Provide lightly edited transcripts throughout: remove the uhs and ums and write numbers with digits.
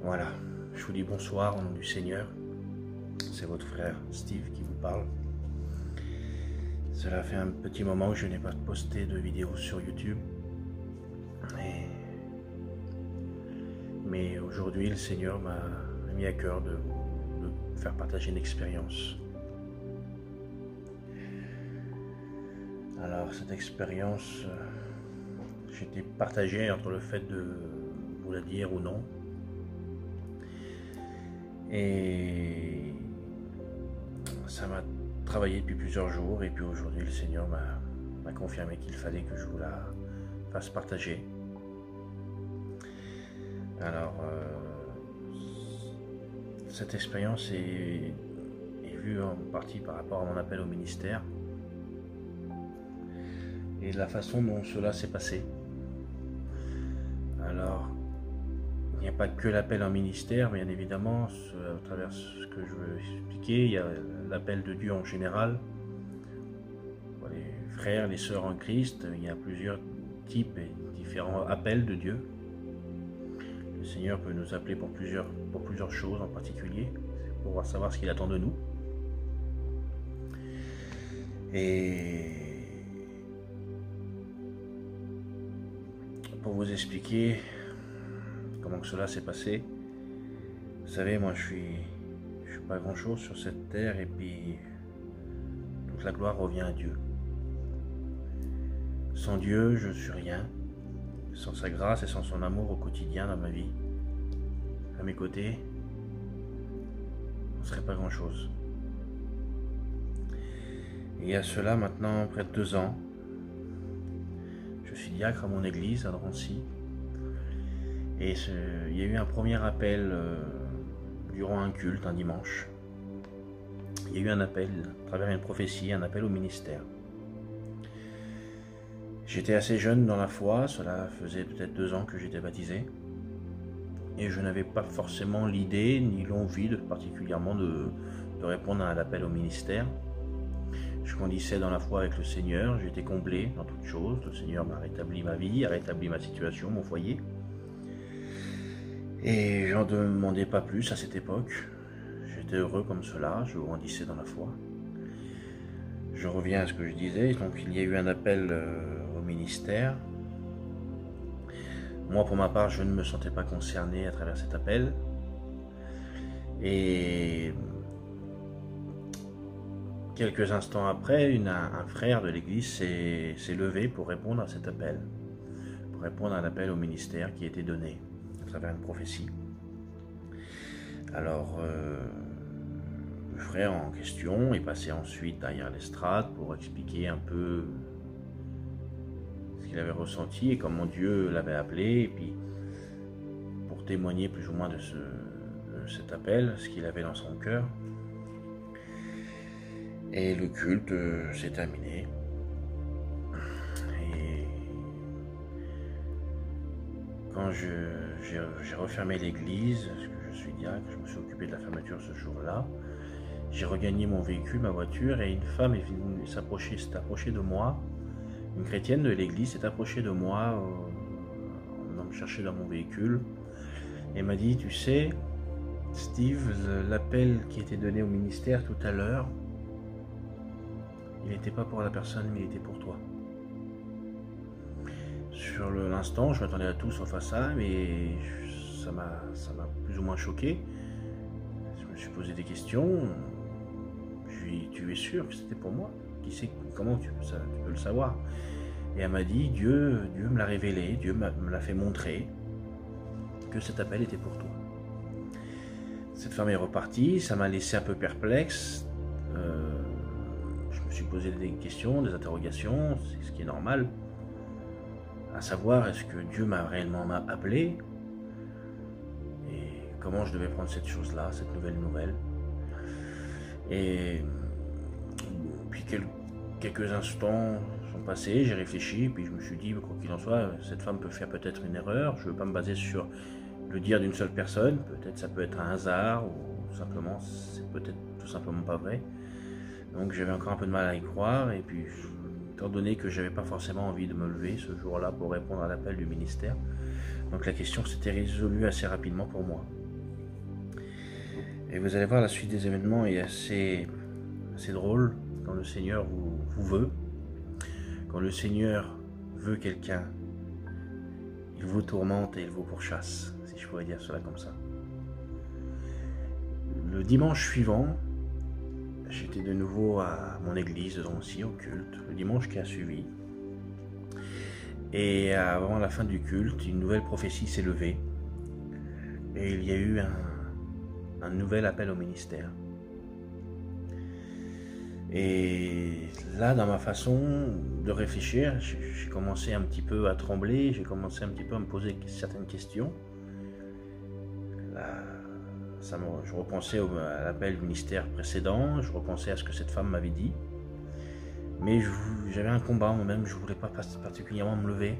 Voilà, je vous dis bonsoir au nom du Seigneur. C'est votre frère Steve qui vous parle. Cela fait un petit moment que je n'ai pas posté de vidéo sur YouTube. Mais aujourd'hui, le Seigneur m'a mis à cœur de faire partager une expérience. Alors, cette expérience, j'étais partagé entre le fait de vous la dire ou non. Et ça m'a travaillé depuis plusieurs jours, et puis aujourd'hui le Seigneur m'a confirmé qu'il fallait que je vous la fasse partager. Alors, cette expérience est vue en partie par rapport à mon appel au ministère et de la façon dont cela s'est passé. Alors, il n'y a pas que l'appel en ministère, bien évidemment, à travers ce que je veux expliquer, il y a l'appel de Dieu en général, pour les frères, les sœurs en Christ, il y a plusieurs types et différents appels de Dieu. Le Seigneur peut nous appeler pour plusieurs choses en particulier, pour savoir ce qu'il attend de nous. Et pour vous expliquer comment que cela s'est passé, vous savez, moi je suis pas grand chose sur cette terre, et puis toute la gloire revient à Dieu. Sans Dieu, je suis rien. Sans sa grâce et sans son amour au quotidien dans ma vie, à mes côtés, on ne serait pas grand chose. Et il y a cela maintenant près de 2 ans, je suis diacre à mon église à Drancy. Et il y a eu un premier appel durant un culte, un dimanche. Il y a eu un appel à travers une prophétie, un appel au ministère. J'étais assez jeune dans la foi, cela faisait peut-être 2 ans que j'étais baptisé. Et je n'avais pas forcément l'idée ni l'envie particulièrement de répondre à l'appel au ministère. Je grandissais dans la foi avec le Seigneur, j'étais comblé dans toutes choses. Le Seigneur m'a rétabli ma vie, a rétabli ma situation, mon foyer. Et j'en demandais pas plus à cette époque. J'étais heureux comme cela, je grandissais dans la foi. Je reviens à ce que je disais, donc il y a eu un appel au ministère. Moi, pour ma part, je ne me sentais pas concerné à travers cet appel. Et quelques instants après, un frère de l'église s'est levé pour répondre à cet appel, pour répondre à l'appel au ministère qui était donné à travers une prophétie. Alors, le frère en question est passé ensuite derrière l'estrade pour expliquer un peu ce qu'il avait ressenti et comment Dieu l'avait appelé, et puis pour témoigner plus ou moins de cet appel, ce qu'il avait dans son cœur. Et le culte s'est terminé. Et quand j'ai refermé l'église, parce que je suis diacre, je me suis occupé de la fermeture ce jour-là, j'ai regagné mon véhicule, ma voiture, et une femme est venue s'est approchée de moi. Une chrétienne de l'église s'est approchée de moi en venant me chercher dans mon véhicule et m'a dit: tu sais, Steve, l'appel qui était donné au ministère tout à l'heure, il n'était pas pour la personne, mais il était pour toi. Sur l'instant, je m'attendais à tout sauf à ça, mais ça m'a plus ou moins choqué. Je me suis posé des questions. Tu es sûr que c'était pour moi? Qui sait, comment tu peux le savoir? Et elle m'a dit: Dieu me l'a révélé, Dieu me l'a fait montrer que cet appel était pour toi. Cette femme est repartie, ça m'a laissé un peu perplexe. Je me suis posé des questions, des interrogations, c'est ce qui est normal, à savoir, est-ce que Dieu m'a réellement appelé, et comment je devais prendre cette chose-là, cette nouvelle. Et puis quelques instants sont passés, j'ai réfléchi, puis je me suis dit, quoi qu'il en soit, cette femme peut faire peut-être une erreur. Je ne veux pas me baser sur le dire d'une seule personne, peut-être ça peut être un hasard, ou simplement c'est peut-être tout simplement pas vrai. Donc j'avais encore un peu de mal à y croire, et puis étant donné que j'avais pas forcément envie de me lever ce jour-là pour répondre à l'appel du ministère, donc la question s'était résolue assez rapidement pour moi. Et vous allez voir, la suite des événements est assez drôle. Quand le Seigneur vous veut, quand le Seigneur veut quelqu'un, il vous tourmente et il vous pourchasse, si je pourrais dire cela comme ça. Le dimanche suivant, j'étais de nouveau à mon église de Drancy, au culte, le dimanche qui a suivi. Et avant la fin du culte, une nouvelle prophétie s'est levée. Et il y a eu un nouvel appel au ministère. Et là, dans ma façon de réfléchir, j'ai commencé un petit peu à trembler, j'ai commencé un petit peu à me poser certaines questions. Là, je repensais à l'appel du ministère précédent, je repensais à ce que cette femme m'avait dit. Mais j'avais un combat en moi-même, je ne voulais pas particulièrement me lever.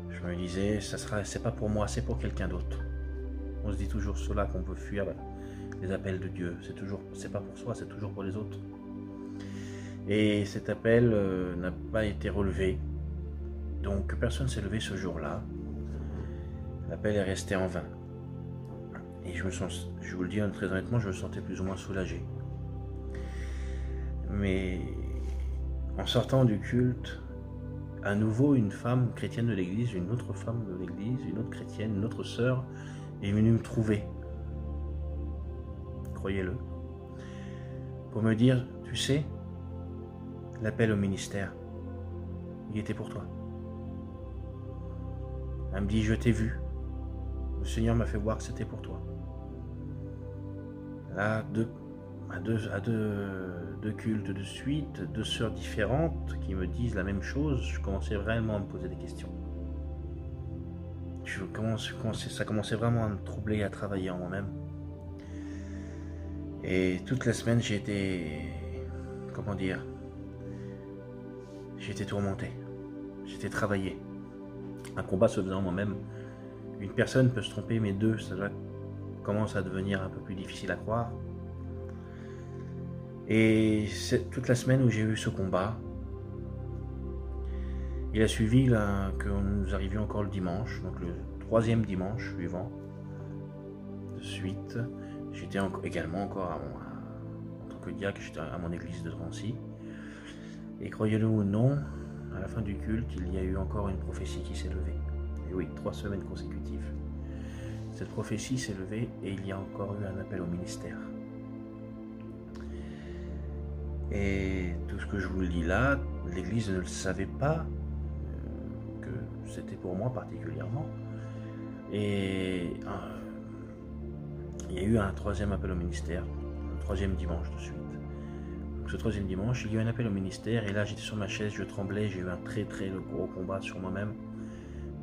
Je me disais, c'est pas pour moi, c'est pour quelqu'un d'autre. On se dit toujours cela, qu'on peut fuir les appels de Dieu. C'est pas pour soi, c'est toujours pour les autres. Et cet appel n'a pas été relevé. Donc personne ne s'est levé ce jour-là. L'appel est resté en vain. Et je vous le dis très honnêtement, je me sentais plus ou moins soulagé. Mais en sortant du culte, à nouveau une femme chrétienne de l'église, une autre femme de l'église, une autre chrétienne, une autre sœur, est venue me trouver, croyez-le, pour me dire, tu sais, l'appel au ministère, il était pour toi. Elle me dit, je t'ai vu, le Seigneur m'a fait voir que c'était pour toi. Là, à deux cultes de suite, deux sœurs différentes qui me disent la même chose, je commençais vraiment à me poser des questions. Ça commençait vraiment à me troubler, à travailler en moi-même. Et toute la semaine, j'ai été tourmenté, j'étais travaillé. Un combat se faisait en moi-même. Une personne peut se tromper, mais deux, ça commence à devenir un peu plus difficile à croire. Et c'est toute la semaine où j'ai eu ce combat. Il a suivi que nous arrivions encore le dimanche, donc le troisième dimanche suivant de suite. J'étais également encore en tant que diacre, j'étais à mon église de Drancy. Et croyez-le ou non, à la fin du culte, il y a eu encore une prophétie qui s'est levée. Et oui, 3 semaines consécutives. Cette prophétie s'est levée et il y a encore eu un appel au ministère. Et tout ce que je vous le dis là, l'église ne le savait pas, que c'était pour moi particulièrement. Et il y a eu un troisième appel au ministère, le troisième dimanche de suite. Donc ce troisième dimanche, il y a eu un appel au ministère et là j'étais sur ma chaise, je tremblais, j'ai eu un très gros combat sur moi-même.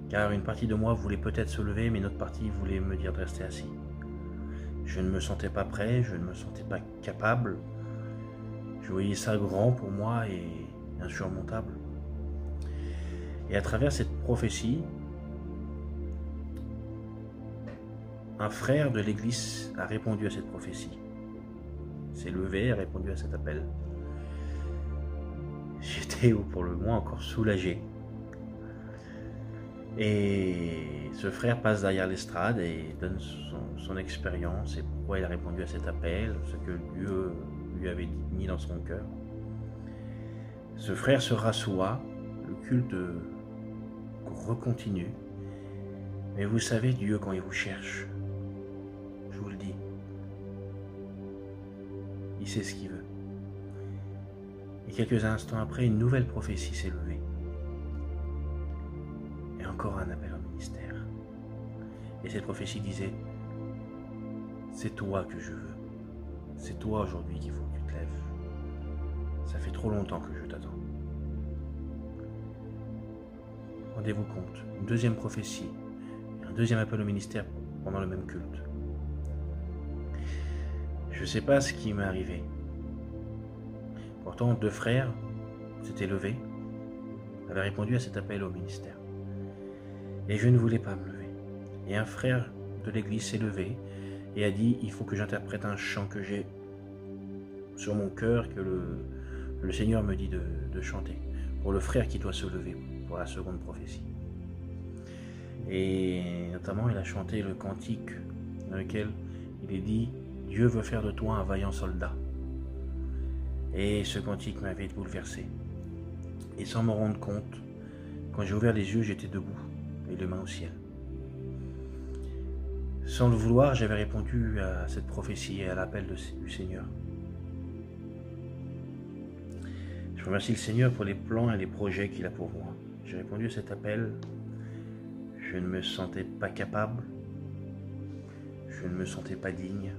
Car une partie de moi voulait peut-être se lever, mais une autre partie voulait me dire de rester assis. Je ne me sentais pas prêt, je ne me sentais pas capable. Je voyais ça grand pour moi et insurmontable. Et à travers cette prophétie, un frère de l'église a répondu à cette prophétie. S'est levé et a répondu à cet appel. J'étais pour le moins encore soulagé. Et ce frère passe derrière l'estrade et donne son expérience et pourquoi il a répondu à cet appel, ce que Dieu lui avait mis dans son cœur. Ce frère se rassoit, le culte recontinue. Mais vous savez, Dieu, quand il vous cherche, je vous le dis, il sait ce qu'il veut. Et quelques instants après, une nouvelle prophétie s'est levée. Et encore un appel au ministère. Et cette prophétie disait, c'est toi que je veux. C'est toi aujourd'hui qu'il faut que tu te lèves. Ça fait trop longtemps que je t'attends. Rendez-vous compte, une deuxième prophétie, un deuxième appel au ministère pendant le même culte. Je ne sais pas ce qui m'est arrivé. Pourtant, 2 frères s'étaient levés, avaient répondu à cet appel au ministère. Et je ne voulais pas me lever. Et un frère de l'église s'est levé et a dit, il faut que j'interprète un chant que j'ai sur mon cœur, que le Seigneur me dit de chanter, pour le frère qui doit se lever, pour la seconde prophétie. Et notamment, il a chanté le cantique dans lequel il est dit, Dieu veut faire de toi un vaillant soldat. Et ce cantique m'avait bouleversé. Et sans m'en rendre compte, quand j'ai ouvert les yeux, j'étais debout, et les mains au ciel. Sans le vouloir, j'avais répondu à cette prophétie et à l'appel du Seigneur. Je remercie le Seigneur pour les plans et les projets qu'il a pour moi. J'ai répondu à cet appel. Je ne me sentais pas capable. Je ne me sentais pas digne.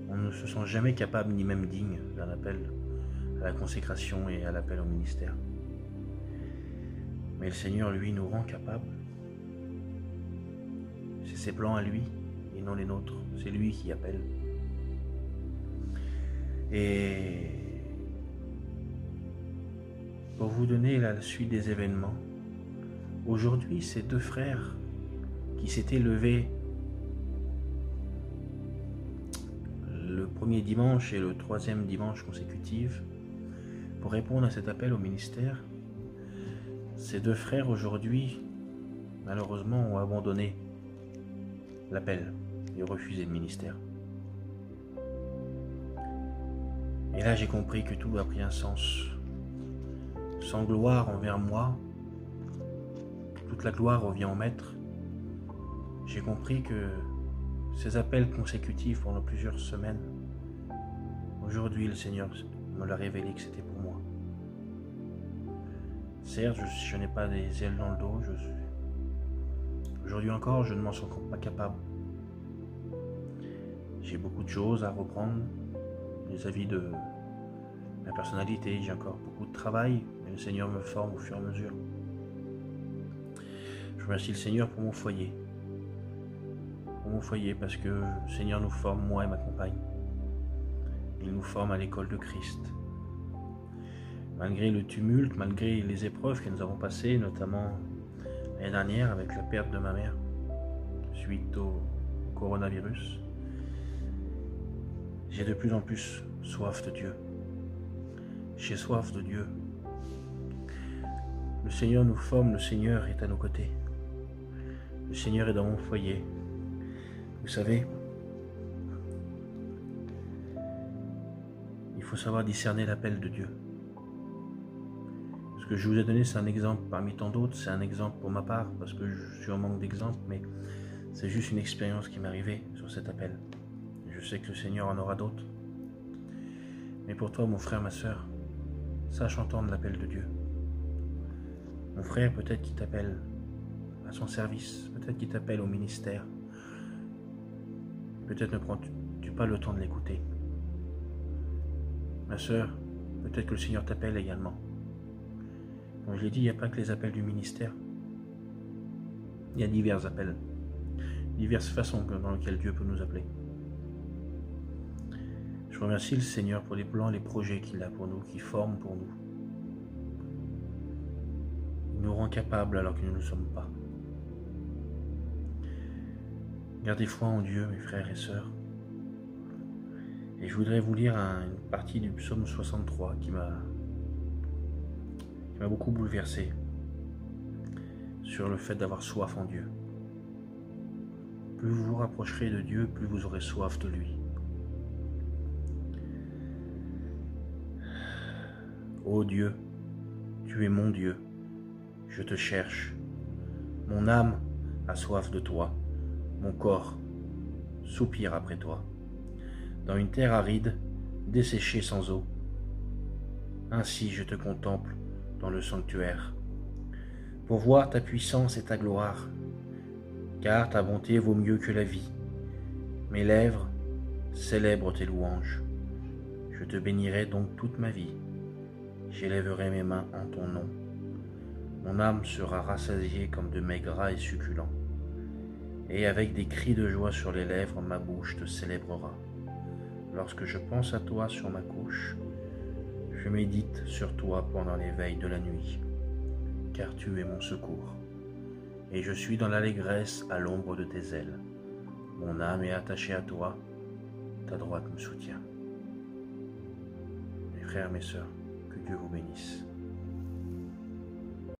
On ne se sent jamais capable ni même digne d'un appel à la consécration et à l'appel au ministère. Mais le Seigneur, lui, nous rend capables. C'est ses plans à lui et non les nôtres. C'est lui qui appelle. Et pour vous donner la suite des événements, aujourd'hui, ces deux frères qui s'étaient levés le premier dimanche et le troisième dimanche consécutif pour répondre à cet appel au ministère, ces deux frères aujourd'hui, malheureusement, ont abandonné l'appel et refusé le ministère. Et là, j'ai compris que tout a pris un sens. Sans gloire envers moi, toute la gloire revient au Maître. J'ai compris que ces appels consécutifs pendant plusieurs semaines, aujourd'hui le Seigneur me l'a révélé que c'était pour moi. Certes, je n'ai pas des ailes dans le dos, aujourd'hui encore, je ne m'en sens pas capable. J'ai beaucoup de choses à reprendre vis-à-vis de ma personnalité, j'ai encore beaucoup de travail, mais le Seigneur me forme au fur et à mesure. Je remercie le Seigneur pour mon foyer. Pour mon foyer, parce que le Seigneur nous forme, moi et ma compagne. Il nous forme à l'école de Christ. Malgré le tumulte, malgré les épreuves que nous avons passées, notamment l'année dernière avec la perte de ma mère suite au coronavirus, j'ai de plus en plus soif de Dieu. J'ai soif de Dieu. Le Seigneur nous forme, le Seigneur est à nos côtés. Le Seigneur est dans mon foyer. Vous savez, il faut savoir discerner l'appel de Dieu. Ce que je vous ai donné, c'est un exemple parmi tant d'autres. C'est un exemple pour ma part, parce que je suis en manque d'exemples, mais c'est juste une expérience qui m'est arrivée sur cet appel. Je sais que le Seigneur en aura d'autres. Mais pour toi, mon frère, ma soeur, sache entendre l'appel de Dieu. Mon frère, peut-être qu'il t'appelle à son service, peut-être qu'il t'appelle au ministère. Peut-être ne prends-tu pas le temps de l'écouter. Ma soeur, peut-être que le Seigneur t'appelle également. Comme je l'ai dit, il n'y a pas que les appels du ministère. Il y a divers appels, diverses façons dans lesquelles Dieu peut nous appeler. Je remercie le Seigneur pour les plans, les projets qu'il a pour nous, qu'il forme pour nous. Il nous rend capables alors que nous ne le sommes pas. Gardez foi en Dieu, mes frères et sœurs. Et je voudrais vous lire une partie du psaume 63 qui m'a beaucoup bouleversé sur le fait d'avoir soif en Dieu. Plus vous vous rapprocherez de Dieu, plus vous aurez soif de lui. Ô Dieu, tu es mon Dieu, je te cherche. Mon âme a soif de toi, mon corps soupire après toi. Dans une terre aride, desséchée sans eau. Ainsi je te contemple dans le sanctuaire, pour voir ta puissance et ta gloire, car ta bonté vaut mieux que la vie. Mes lèvres célèbrent tes louanges. Je te bénirai donc toute ma vie. J'élèverai mes mains en ton nom. Mon âme sera rassasiée comme de mets gras et succulents. Et avec des cris de joie sur les lèvres, ma bouche te célébrera. Lorsque je pense à toi sur ma couche, je médite sur toi pendant les veilles de la nuit, car tu es mon secours. Et je suis dans l'allégresse à l'ombre de tes ailes. Mon âme est attachée à toi, ta droite me soutient. Mes frères, mes sœurs, que Dieu vous bénisse.